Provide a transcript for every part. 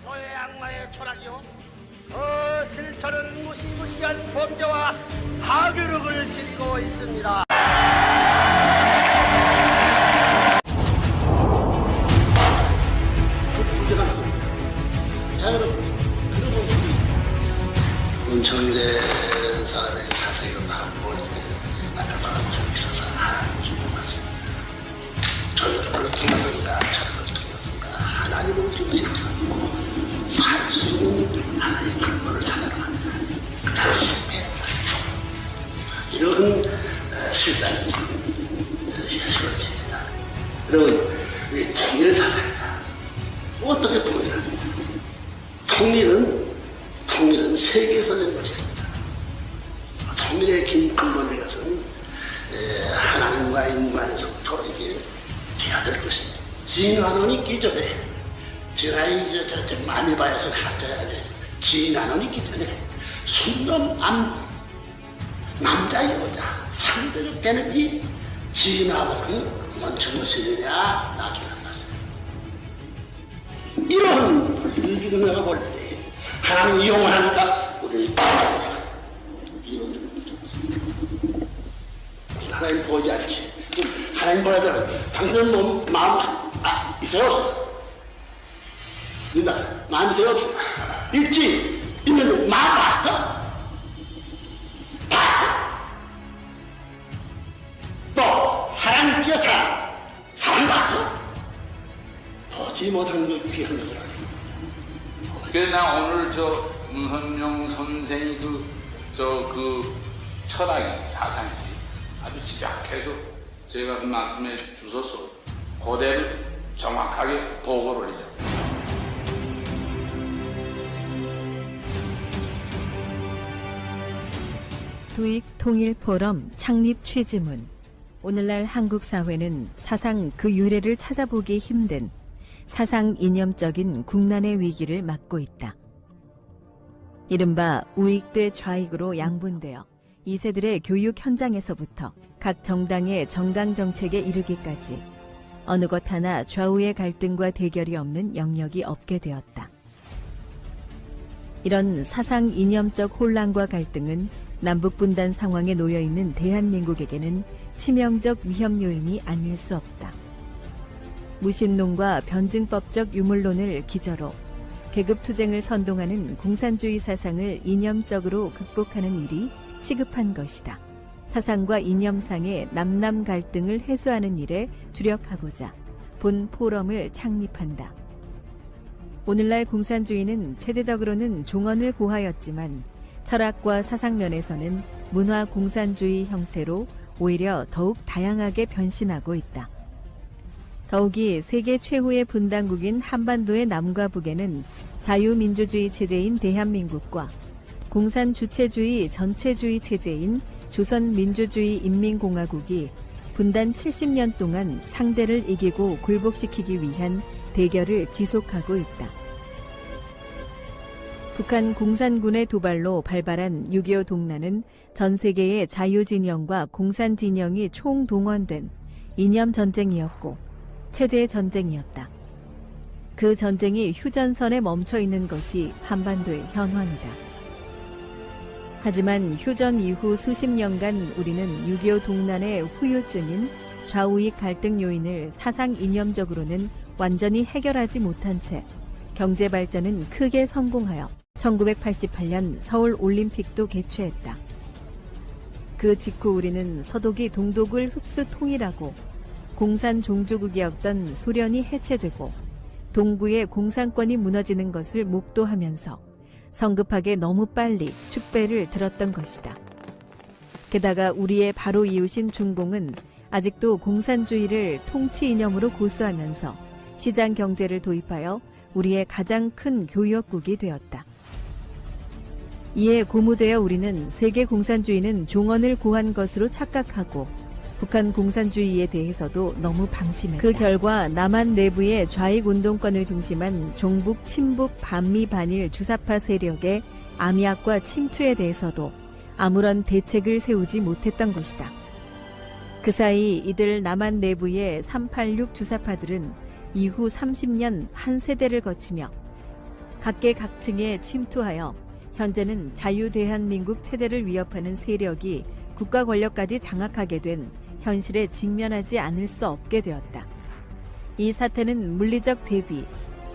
소의 악마의 철학이요 실천은 무시무시한 범죄와 파괴력을 지니고 있습니다. 문제가 있습니다. 자, 여러분, 그러면 우리 은총된 사람의 사상으로 나오고 나타나는 정익사상 하나님 주는 말씀입니다. 저들을 통하든가 저들을 통하든가 하나님을 중심삼고 살 수 있는 하나님의 근본을 찾아라 합니다. 그것이 실패합니다. 이런 실상이 현실로 있습니다. 여러분, 우리 통일 사상이다. 어떻게 통일을 합니까? 통일은 세계에서 된 것입니다. 통일의 긴 근본인 것은 하나님과 인간에서부터 이게 돼야 될 것입니다. 진화론이 있기 전에 제가 이제 많이 봐야서 가져야 돼. 진화론이 있기 전에 순놈 남자 여자 상대적 되는 이 진화론은 먼저 무엇이냐 나중에 이런 우리를 지금 내가 볼 때 하나님이 이용하니까 우리를 바라보자. 이런 하나님 보지 않지. 하나님 보야 돼. 당신은 몸 마음 있어요 없어요? 있나? 마음 있어요 없어요? 있지. 있는데 마음 봤어? 봤어? 또 사랑 있지요 사랑? 사랑 봤어? 보지 못한 게 귀한 것을 알고. 그래 나 오늘 저 문선영 선생이 그 철학이지 사상이지 아주 집약해서 제가 그 말씀해 주셔서 그대를 정확하게 보고를 하죠. 두익 통일 포럼 창립 취지문. 오늘날 한국 사회는 사상 그 유래를 찾아보기 힘든 사상 이념적인 국난의 위기를 맞고 있다. 이른바 우익대 좌익으로 양분되어 2세들의 교육 현장에서부터 각 정당의 정강 정책에 이르기까지 어느 것 하나 좌우의 갈등과 대결이 없는 영역이 없게 되었다. 이런 사상 이념적 혼란과 갈등은 남북분단 상황에 놓여 있는 대한민국에게는 치명적 위험 요인이 아닐 수 없다. 무신론과 변증법적 유물론을 기저로 계급투쟁을 선동하는 공산주의 사상을 이념적으로 극복하는 일이 시급한 것이다. 사상과 이념상의 남남 갈등을 해소하는 일에 주력하고자 본 포럼을 창립한다. 오늘날 공산주의는 체제적으로는 종언을 고하였지만 철학과 사상면에서는 문화 공산주의 형태로 오히려 더욱 다양하게 변신하고 있다. 더욱이 세계 최후의 분단국인 한반도의 남과 북에는 자유민주주의 체제인 대한민국과 공산주체주의 전체주의 체제인 조선민주주의 인민공화국이 분단 70년 동안 상대를 이기고 굴복시키기 위한 대결을 지속하고 있다. 북한 공산군의 도발로 발발한 6.25 동란은 전 세계의 자유진영과 공산진영이 총동원된 이념전쟁이었고 체제 전쟁이었다. 그 전쟁이 휴전선에 멈춰 있는 것이 한반도의 현황이다. 하지만 휴전 이후 수십 년간 우리는 6.25 동란의 후유증인 좌우익 갈등 요인을 사상 이념적으로는 완전히 해결하지 못한 채 경제 발전은 크게 성공하여 1988년 서울 올림픽도 개최했다. 그 직후 우리는 서독이 동독을 흡수 통일하고 공산 종주국이었던 소련이 해체되고 동구의 공산권이 무너지는 것을 목도하면서 성급하게 너무 빨리 축배를 들었던 것이다. 게다가 우리의 바로 이웃인 중공은 아직도 공산주의를 통치 이념으로 고수하면서 시장 경제를 도입하여 우리의 가장 큰 교역국이 되었다. 이에 고무되어 우리는 세계 공산주의는 종언을 고한 것으로 착각하고 북한 공산주의에 대해서도 너무 방심했다. 그 결과 남한 내부의 좌익 운동권을 중심한 종북, 친북, 반미, 반일 주사파 세력의 암약과 침투에 대해서도 아무런 대책을 세우지 못했던 것이다. 그 사이 이들 남한 내부의 386 주사파들은 이후 30년 한 세대를 거치며 각계각층에 침투하여 현재는 자유대한민국 체제를 위협하는 세력이 국가 권력까지 장악하게 된 현실에 직면하지 않을 수 없게 되었다. 이 사태는 물리적 대비,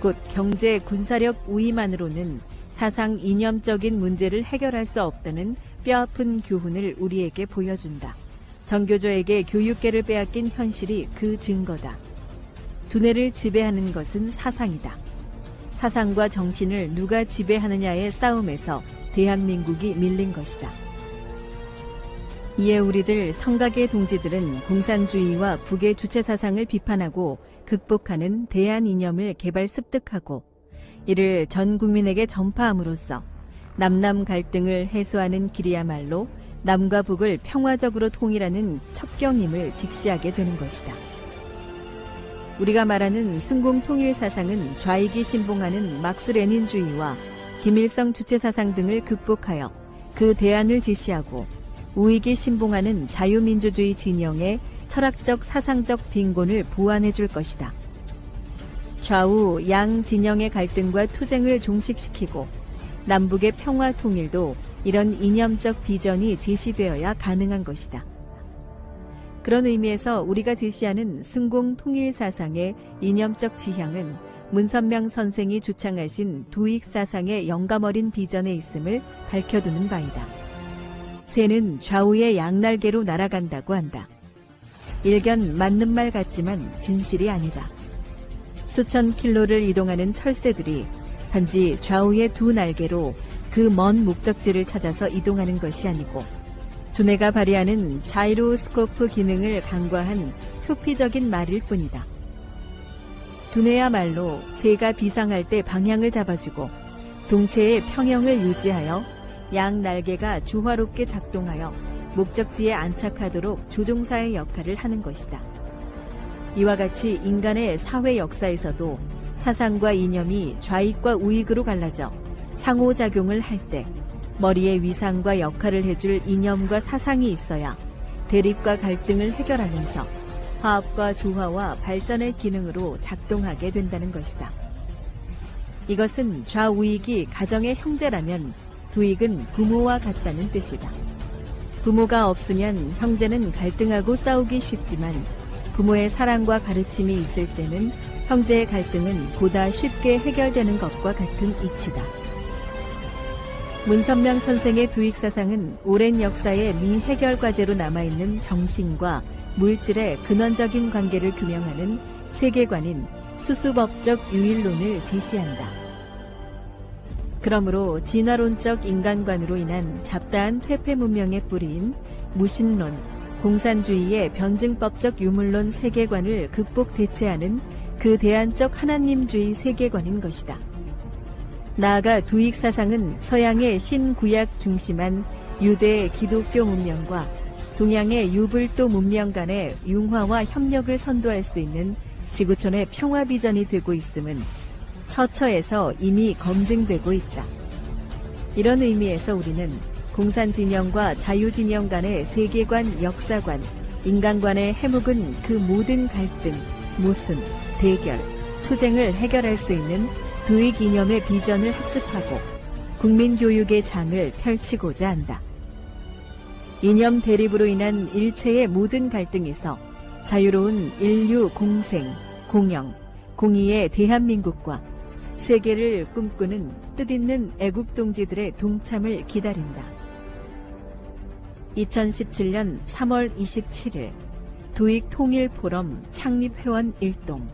곧 경제 군사력 우위만으로는 사상 이념적인 문제를 해결할 수 없다는 뼈아픈 교훈을 우리에게 보여준다. 정교조에게 교육계를 빼앗긴 현실이 그 증거다. 두뇌를 지배하는 것은 사상이다. 사상과 정신을 누가 지배하느냐의 싸움에서 대한민국이 밀린 것이다. 이에 우리들 성각의 동지들은 공산주의와 북의 주체사상을 비판하고 극복하는 대한 이념을 개발 습득하고 이를 전 국민에게 전파함으로써 남남 갈등을 해소하는 길이야말로 남과 북을 평화적으로 통일하는 첩경임을 직시하게 되는 것이다. 우리가 말하는 순공통일사상은 좌익이 신봉하는 막스레닌주의와 김일성 주체사상 등을 극복하여 그 대안을 제시하고 우익이 신봉하는 자유민주주의 진영의 철학적 사상적 빈곤을 보완해 줄 것이다. 좌우 양 진영의 갈등과 투쟁을 종식시키고 남북의 평화 통일도 이런 이념적 비전이 제시되어야 가능한 것이다. 그런 의미에서 우리가 제시하는 순공 통일 사상의 이념적 지향은 문선명 선생이 주창하신 도익 사상의 영감 어린 비전에 있음을 밝혀두는 바이다. 새는 좌우의 양날개로 날아간다고 한다. 일견 맞는 말 같지만 진실이 아니다. 수천 킬로를 이동하는 철새들이 단지 좌우의 두 날개로 그 먼 목적지를 찾아서 이동하는 것이 아니고 두뇌가 발휘하는 자이로스코프 기능을 간과한 표피적인 말일 뿐이다. 두뇌야말로 새가 비상할 때 방향을 잡아주고 동체의 평형을 유지하여 양 날개가 조화롭게 작동하여 목적지에 안착하도록 조종사의 역할을 하는 것이다. 이와 같이 인간의 사회 역사에서도 사상과 이념이 좌익과 우익으로 갈라져 상호작용을 할 때 머리의 위상과 역할을 해줄 이념과 사상이 있어야 대립과 갈등을 해결하면서 화합과 조화와 발전의 기능으로 작동하게 된다는 것이다. 이것은 좌우익이 가정의 형제라면 두익은 부모와 같다는 뜻이다. 부모가 없으면 형제는 갈등하고 싸우기 쉽지만 부모의 사랑과 가르침이 있을 때는 형제의 갈등은 보다 쉽게 해결되는 것과 같은 이치다. 문선명 선생의 두익사상은 오랜 역사의 미해결 과제로 남아있는 정신과 물질의 근원적인 관계를 규명하는 세계관인 수수법적 유일론을 제시한다. 그러므로 진화론적 인간관으로 인한 잡다한 퇴폐 문명의 뿌리인 무신론, 공산주의의 변증법적 유물론 세계관을 극복 대체하는 그 대안적 하나님주의 세계관인 것이다. 나아가 두익 사상은 서양의 신구약 중심한 유대 기독교 문명과 동양의 유불도 문명 간의 융화와 협력을 선도할 수 있는 지구촌의 평화 비전이 되고 있음은 처처에서 이미 검증되고 있다. 이런 의미에서 우리는 공산진영과 자유진영 간의 세계관, 역사관, 인간관의 해묵은 그 모든 갈등, 모순, 대결, 투쟁을 해결할 수 있는 두익 이념의 비전을 학습하고 국민교육의 장을 펼치고자 한다. 이념 대립으로 인한 일체의 모든 갈등에서 자유로운 인류 공생, 공영, 공의의 대한민국과 세계를 꿈꾸는 뜻있는 애국동지들의 동참을 기다린다. 2017년 3월 27일 두익 통일포럼 창립회원 일동